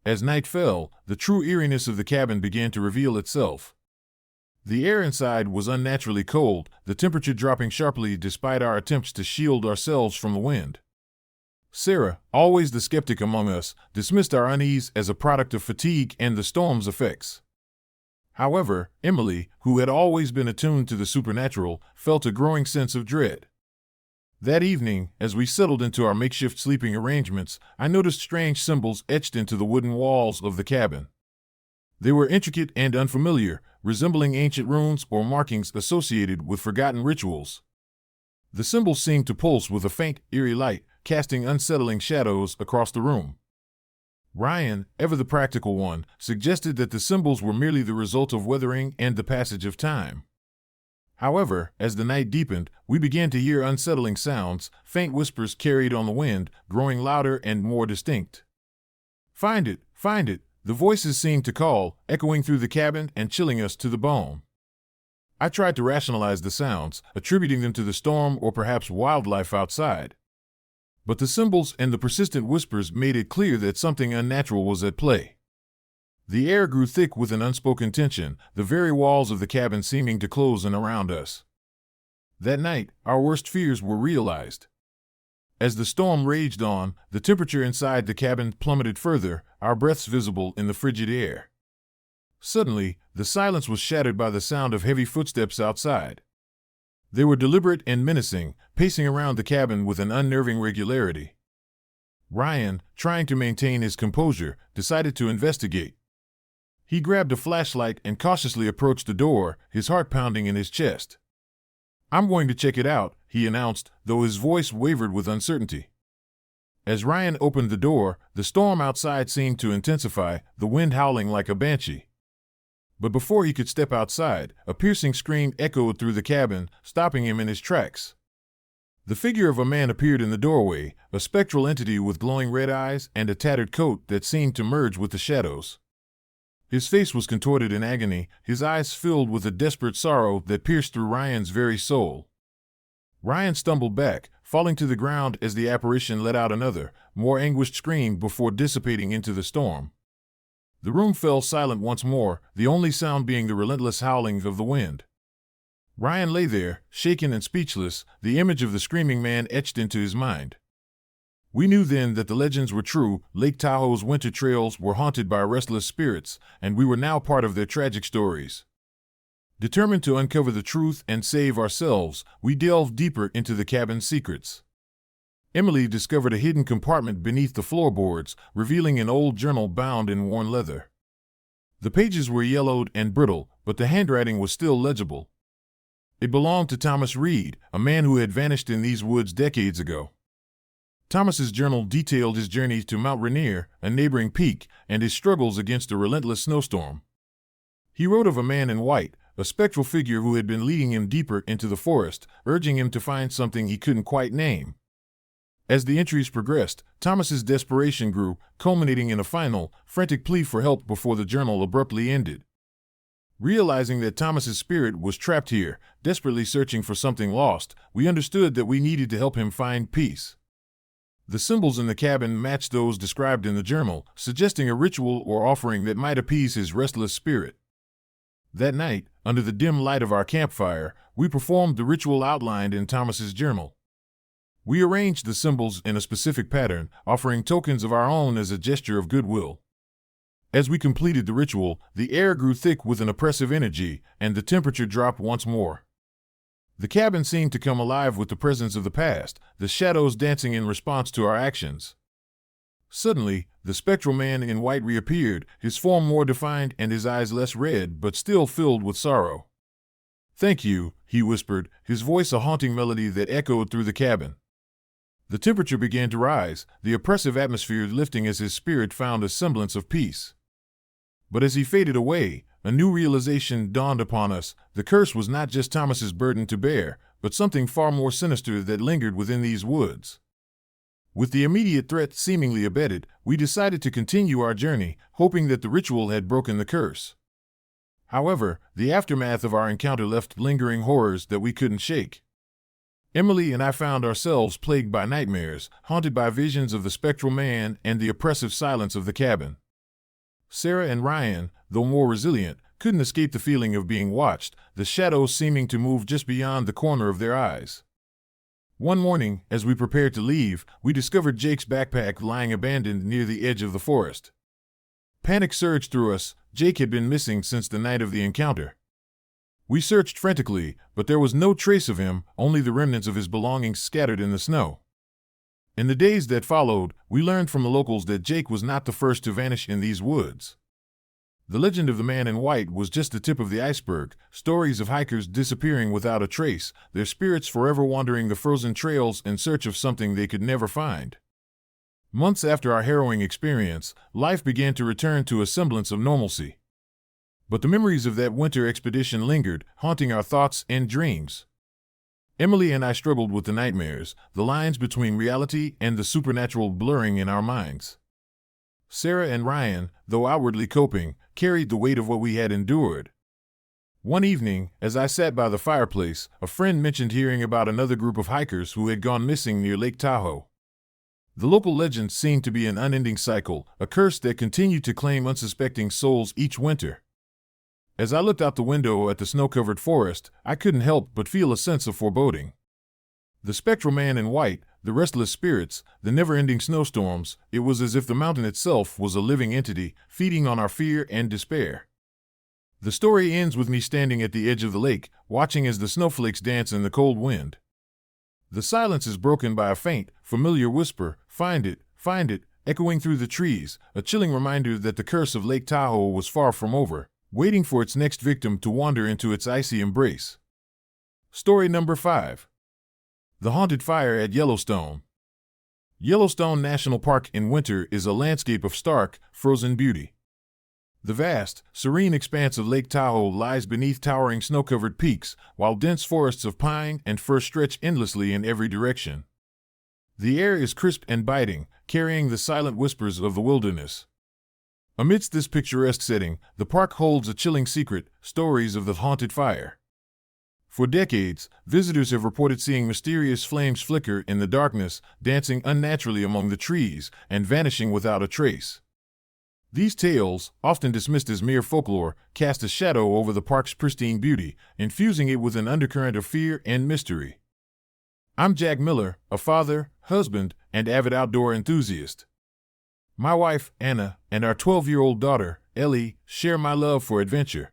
As night fell, the true eeriness of the cabin began to reveal itself. The air inside was unnaturally cold, the temperature dropping sharply despite our attempts to shield ourselves from the wind. Sarah, always the skeptic among us, dismissed our unease as a product of fatigue and the storm's effects. However, Emily, who had always been attuned to the supernatural, felt a growing sense of dread. That evening, as we settled into our makeshift sleeping arrangements, I noticed strange symbols etched into the wooden walls of the cabin. They were intricate and unfamiliar, resembling ancient runes or markings associated with forgotten rituals. The symbols seemed to pulse with a faint, eerie light, casting unsettling shadows across the room. Ryan, ever the practical one, suggested that the symbols were merely the result of weathering and the passage of time. However, as the night deepened, we began to hear unsettling sounds, faint whispers carried on the wind, growing louder and more distinct. "Find it! Find it!" the voices seemed to call, echoing through the cabin and chilling us to the bone. I tried to rationalize the sounds, attributing them to the storm or perhaps wildlife outside. But the symbols and the persistent whispers made it clear that something unnatural was at play. The air grew thick with an unspoken tension, the very walls of the cabin seeming to close in around us. That night, our worst fears were realized. As the storm raged on, the temperature inside the cabin plummeted further, our breaths visible in the frigid air. Suddenly, the silence was shattered by the sound of heavy footsteps outside. They were deliberate and menacing, pacing around the cabin with an unnerving regularity. Ryan, trying to maintain his composure, decided to investigate. He grabbed a flashlight and cautiously approached the door, his heart pounding in his chest. "I'm going to check it out," he announced, though his voice wavered with uncertainty. As Ryan opened the door, the storm outside seemed to intensify, the wind howling like a banshee. But before he could step outside, a piercing scream echoed through the cabin, stopping him in his tracks. The figure of a man appeared in the doorway, a spectral entity with glowing red eyes and a tattered coat that seemed to merge with the shadows. His face was contorted in agony, his eyes filled with a desperate sorrow that pierced through Ryan's very soul. Ryan stumbled back, falling to the ground as the apparition let out another, more anguished scream before dissipating into the storm. The room fell silent once more, the only sound being the relentless howling of the wind. Ryan lay there, shaken and speechless, the image of the screaming man etched into his mind. We knew then that the legends were true, Lake Tahoe's winter trails were haunted by restless spirits, and we were now part of their tragic stories. Determined to uncover the truth and save ourselves, we delved deeper into the cabin's secrets. Emily discovered a hidden compartment beneath the floorboards, revealing an old journal bound in worn leather. The pages were yellowed and brittle, but the handwriting was still legible. It belonged to Thomas Reed, a man who had vanished in these woods decades ago. Thomas's journal detailed his journey to Mount Rainier, a neighboring peak, and his struggles against a relentless snowstorm. He wrote of a man in white, a spectral figure who had been leading him deeper into the forest, urging him to find something he couldn't quite name. As the entries progressed, Thomas's desperation grew, culminating in a final, frantic plea for help before the journal abruptly ended. Realizing that Thomas's spirit was trapped here, desperately searching for something lost, we understood that we needed to help him find peace. The symbols in the cabin matched those described in the journal, suggesting a ritual or offering that might appease his restless spirit. That night, under the dim light of our campfire, we performed the ritual outlined in Thomas's journal. We arranged the symbols in a specific pattern, offering tokens of our own as a gesture of goodwill. As we completed the ritual, the air grew thick with an oppressive energy, and the temperature dropped once more. The cabin seemed to come alive with the presence of the past, the shadows dancing in response to our actions. Suddenly, the spectral man in white reappeared, his form more defined and his eyes less red but still filled with sorrow. "Thank you," he whispered, his voice a haunting melody that echoed through the cabin. The temperature began to rise, the oppressive atmosphere lifting as his spirit found a semblance of peace. But as he faded away, a new realization dawned upon us. The curse was not just Thomas's burden to bear, but something far more sinister that lingered within these woods. With the immediate threat seemingly abated, we decided to continue our journey, hoping that the ritual had broken the curse. However, the aftermath of our encounter left lingering horrors that we couldn't shake. Emily and I found ourselves plagued by nightmares, haunted by visions of the spectral man and the oppressive silence of the cabin. Sarah and Ryan, though more resilient, couldn't escape the feeling of being watched, the shadows seeming to move just beyond the corner of their eyes. One morning, as we prepared to leave, we discovered Jake's backpack lying abandoned near the edge of the forest. Panic surged through us. Jake had been missing since the night of the encounter. We searched frantically, but there was no trace of him, only the remnants of his belongings scattered in the snow. In the days that followed, we learned from the locals that Jake was not the first to vanish in these woods. The legend of the man in white was just the tip of the iceberg, stories of hikers disappearing without a trace, their spirits forever wandering the frozen trails in search of something they could never find. Months after our harrowing experience, life began to return to a semblance of normalcy. But the memories of that winter expedition lingered, haunting our thoughts and dreams. Emily and I struggled with the nightmares, the lines between reality and the supernatural blurring in our minds. Sarah and Ryan, though outwardly coping, carried the weight of what we had endured. One evening, as I sat by the fireplace, a friend mentioned hearing about another group of hikers who had gone missing near Lake Tahoe. The local legend seemed to be an unending cycle, a curse that continued to claim unsuspecting souls each winter. As I looked out the window at the snow-covered forest, I couldn't help but feel a sense of foreboding. The spectral man in white, the restless spirits, the never-ending snowstorms, it was as if the mountain itself was a living entity, feeding on our fear and despair. The story ends with me standing at the edge of the lake, watching as the snowflakes dance in the cold wind. The silence is broken by a faint, familiar whisper, find it, echoing through the trees, a chilling reminder that the curse of Lake Tahoe was far from over, waiting for its next victim to wander into its icy embrace. Story number 5. The Haunted Fire at Yellowstone. Yellowstone National Park in winter is a landscape of stark, frozen beauty. The vast, serene expanse of Lake Tahoe lies beneath towering snow-covered peaks, while dense forests of pine and fir stretch endlessly in every direction. The air is crisp and biting, carrying the silent whispers of the wilderness. Amidst this picturesque setting, the park holds a chilling secret, stories of the haunted fire. For decades, visitors have reported seeing mysterious flames flicker in the darkness, dancing unnaturally among the trees, and vanishing without a trace. These tales, often dismissed as mere folklore, cast a shadow over the park's pristine beauty, infusing it with an undercurrent of fear and mystery. I'm Jack Miller, a father, husband, and avid outdoor enthusiast. My wife, Anna, and our 12-year-old daughter, Ellie, share my love for adventure.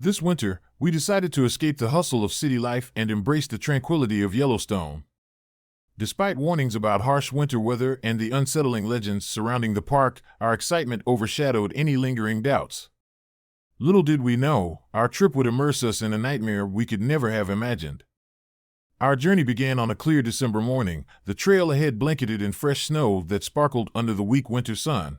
This winter, we decided to escape the hustle of city life and embrace the tranquility of Yellowstone. Despite warnings about harsh winter weather and the unsettling legends surrounding the park, our excitement overshadowed any lingering doubts. Little did we know, our trip would immerse us in a nightmare we could never have imagined. Our journey began on a clear December morning, the trail ahead blanketed in fresh snow that sparkled under the weak winter sun.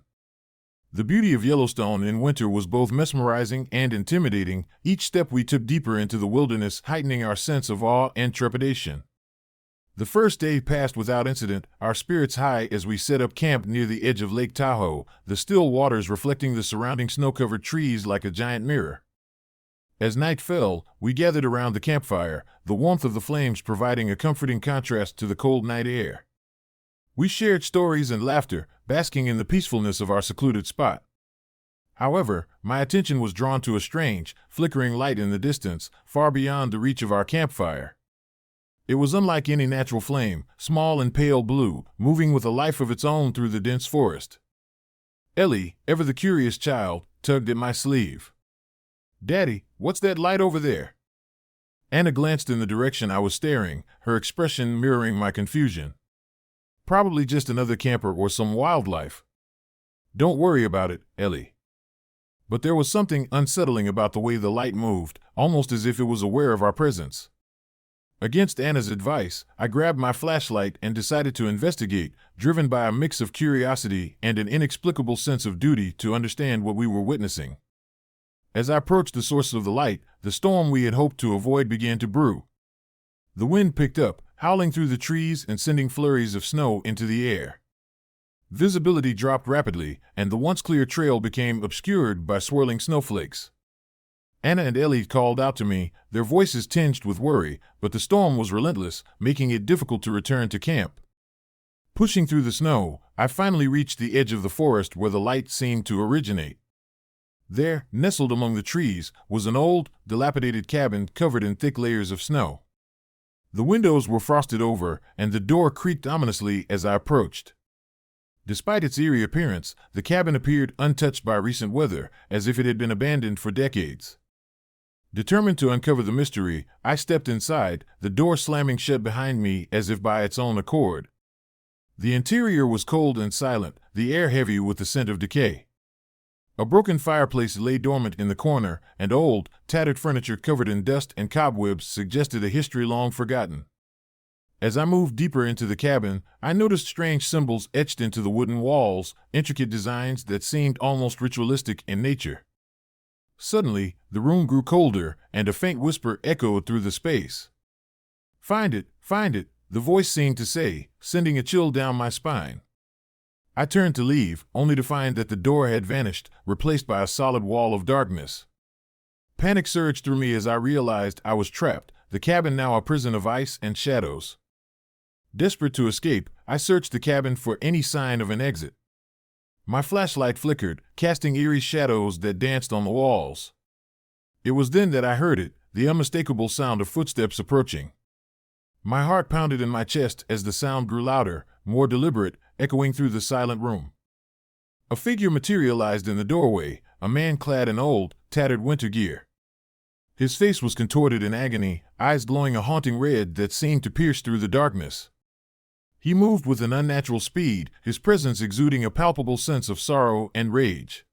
The beauty of Yellowstone in winter was both mesmerizing and intimidating, each step we took deeper into the wilderness heightening our sense of awe and trepidation. The first day passed without incident, our spirits high as we set up camp near the edge of Lake Tahoe, the still waters reflecting the surrounding snow-covered trees like a giant mirror. As night fell, we gathered around the campfire, the warmth of the flames providing a comforting contrast to the cold night air. We shared stories and laughter, basking in the peacefulness of our secluded spot. However, my attention was drawn to a strange, flickering light in the distance, far beyond the reach of our campfire. It was unlike any natural flame, small and pale blue, moving with a life of its own through the dense forest. Ellie, ever the curious child, tugged at my sleeve. "Daddy, what's that light over there?" Anna glanced in the direction I was staring, her expression mirroring my confusion. "Probably just another camper or some wildlife." "Don't worry about it, Ellie." But there was something unsettling about the way the light moved, almost as if it was aware of our presence. Against Anna's advice, I grabbed my flashlight and decided to investigate, driven by a mix of curiosity and an inexplicable sense of duty to understand what we were witnessing. As I approached the source of the light, the storm we had hoped to avoid began to brew. The wind picked up, howling through the trees and sending flurries of snow into the air. Visibility dropped rapidly, and the once clear trail became obscured by swirling snowflakes. Anna and Ellie called out to me, their voices tinged with worry, but the storm was relentless, making it difficult to return to camp. Pushing through the snow, I finally reached the edge of the forest where the light seemed to originate. There, nestled among the trees, was an old, dilapidated cabin covered in thick layers of snow. The windows were frosted over, and the door creaked ominously as I approached. Despite its eerie appearance, the cabin appeared untouched by recent weather, as if it had been abandoned for decades. Determined to uncover the mystery, I stepped inside, the door slamming shut behind me as if by its own accord. The interior was cold and silent, the air heavy with the scent of decay. A broken fireplace lay dormant in the corner, and old, tattered furniture covered in dust and cobwebs suggested a history long forgotten. As I moved deeper into the cabin, I noticed strange symbols etched into the wooden walls, intricate designs that seemed almost ritualistic in nature. Suddenly, the room grew colder, and a faint whisper echoed through the space. Find it, the voice seemed to say, sending a chill down my spine. I turned to leave, only to find that the door had vanished, replaced by a solid wall of darkness. Panic surged through me as I realized I was trapped, the cabin now a prison of ice and shadows. Desperate to escape, I searched the cabin for any sign of an exit. My flashlight flickered, casting eerie shadows that danced on the walls. It was then that I heard it, the unmistakable sound of footsteps approaching. My heart pounded in my chest as the sound grew louder, more deliberate, echoing through the silent room. A figure materialized in the doorway, a man clad in old, tattered winter gear. His face was contorted in agony, eyes glowing a haunting red that seemed to pierce through the darkness. He moved with an unnatural speed, his presence exuding a palpable sense of sorrow and rage.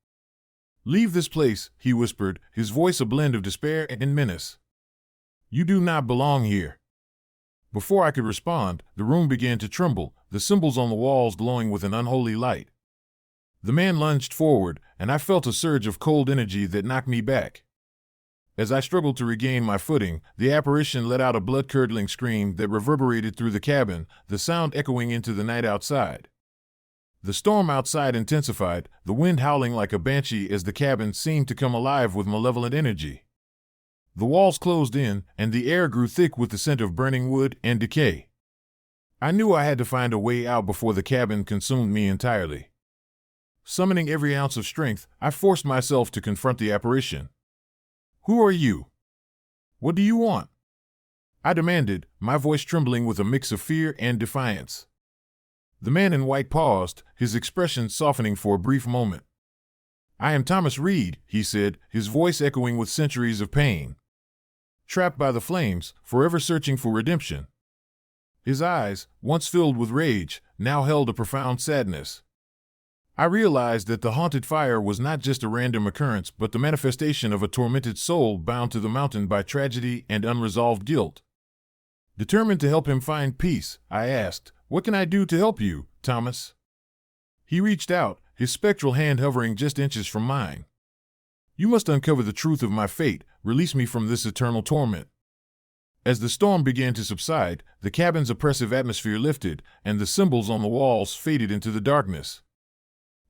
"Leave this place," he whispered, his voice a blend of despair and menace. "You do not belong here." Before I could respond, the room began to tremble, the symbols on the walls glowing with an unholy light. The man lunged forward, and I felt a surge of cold energy that knocked me back. As I struggled to regain my footing, the apparition let out a blood-curdling scream that reverberated through the cabin, the sound echoing into the night outside. The storm outside intensified, the wind howling like a banshee as the cabin seemed to come alive with malevolent energy. The walls closed in, and the air grew thick with the scent of burning wood and decay. I knew I had to find a way out before the cabin consumed me entirely. Summoning every ounce of strength, I forced myself to confront the apparition. "Who are you? What do you want?" I demanded, my voice trembling with a mix of fear and defiance. The man in white paused, his expression softening for a brief moment. "I am Thomas Reed," he said, his voice echoing with centuries of pain. "Trapped by the flames, forever searching for redemption." His eyes, once filled with rage, now held a profound sadness. I realized that the haunted fire was not just a random occurrence but the manifestation of a tormented soul bound to the mountain by tragedy and unresolved guilt. Determined to help him find peace, I asked, "What can I do to help you, Thomas?" He reached out, his spectral hand hovering just inches from mine. "You must uncover the truth of my fate, release me from this eternal torment." As the storm began to subside, the cabin's oppressive atmosphere lifted, and the symbols on the walls faded into the darkness.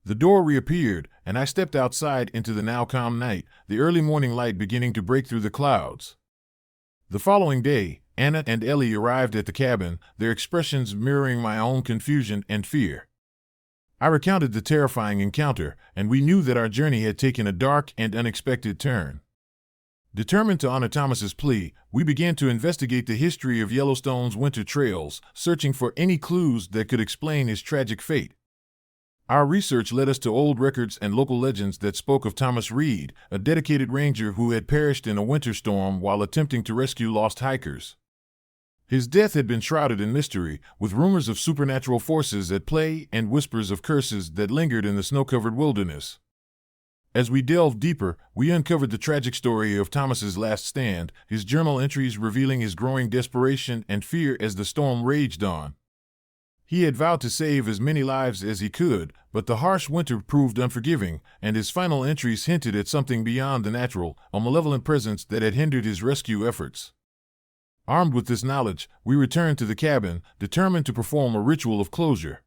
The door reappeared, and I stepped outside into the now calm night, the early morning light beginning to break through the clouds. The following day, Anna and Ellie arrived at the cabin, their expressions mirroring my own confusion and fear. I recounted the terrifying encounter, and we knew that our journey had taken a dark and unexpected turn. Determined to honor Thomas's plea, we began to investigate the history of Yellowstone's winter trails, searching for any clues that could explain his tragic fate. Our research led us to old records and local legends that spoke of Thomas Reed, a dedicated ranger who had perished in a winter storm while attempting to rescue lost hikers. His death had been shrouded in mystery, with rumors of supernatural forces at play and whispers of curses that lingered in the snow-covered wilderness. As we delved deeper, we uncovered the tragic story of Thomas's last stand, his journal entries revealing his growing desperation and fear as the storm raged on. He had vowed to save as many lives as he could, but the harsh winter proved unforgiving, and his final entries hinted at something beyond the natural, a malevolent presence that had hindered his rescue efforts. Armed with this knowledge, we returned to the cabin, determined to perform a ritual of closure.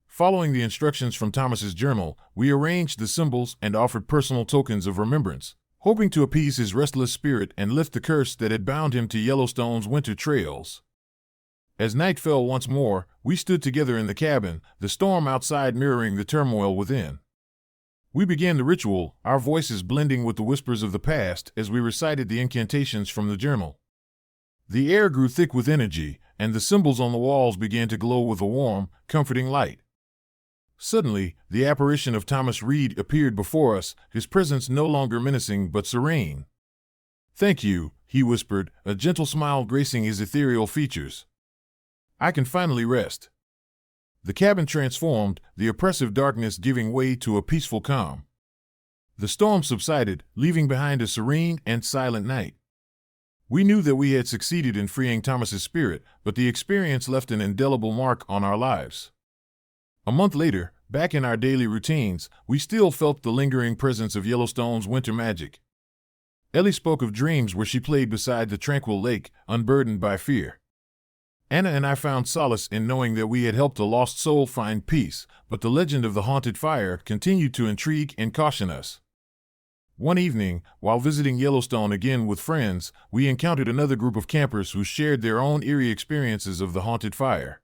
Following the instructions from Thomas's journal, we arranged the symbols and offered personal tokens of remembrance, hoping to appease his restless spirit and lift the curse that had bound him to Yellowstone's winter trails. As night fell once more, we stood together in the cabin, the storm outside mirroring the turmoil within. We began the ritual, our voices blending with the whispers of the past as we recited the incantations from the journal. The air grew thick with energy, and the symbols on the walls began to glow with a warm, comforting light. Suddenly, the apparition of Thomas Reed appeared before us, his presence no longer menacing but serene. "Thank you," he whispered, a gentle smile gracing his ethereal features. "I can finally rest." The cabin transformed, the oppressive darkness giving way to a peaceful calm. The storm subsided, leaving behind a serene and silent night. We knew that we had succeeded in freeing Thomas's spirit, but the experience left an indelible mark on our lives. A month later, back in our daily routines, we still felt the lingering presence of Yellowstone's winter magic. Ellie spoke of dreams where she played beside the tranquil lake, unburdened by fear. Anna and I found solace in knowing that we had helped a lost soul find peace, but the legend of the haunted fire continued to intrigue and caution us. One evening, while visiting Yellowstone again with friends, we encountered another group of campers who shared their own eerie experiences of the haunted fire.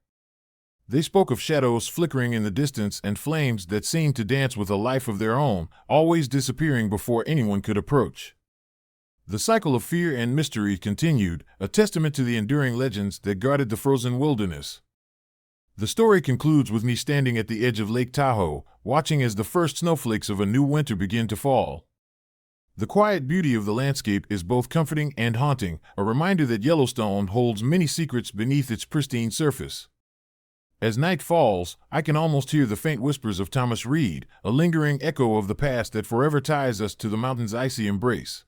They spoke of shadows flickering in the distance and flames that seemed to dance with a life of their own, always disappearing before anyone could approach. The cycle of fear and mystery continued, a testament to the enduring legends that guarded the frozen wilderness. The story concludes with me standing at the edge of Lake Tahoe, watching as the first snowflakes of a new winter begin to fall. The quiet beauty of the landscape is both comforting and haunting, a reminder that Yellowstone holds many secrets beneath its pristine surface. As night falls, I can almost hear the faint whispers of Thomas Reed, a lingering echo of the past that forever ties us to the mountain's icy embrace.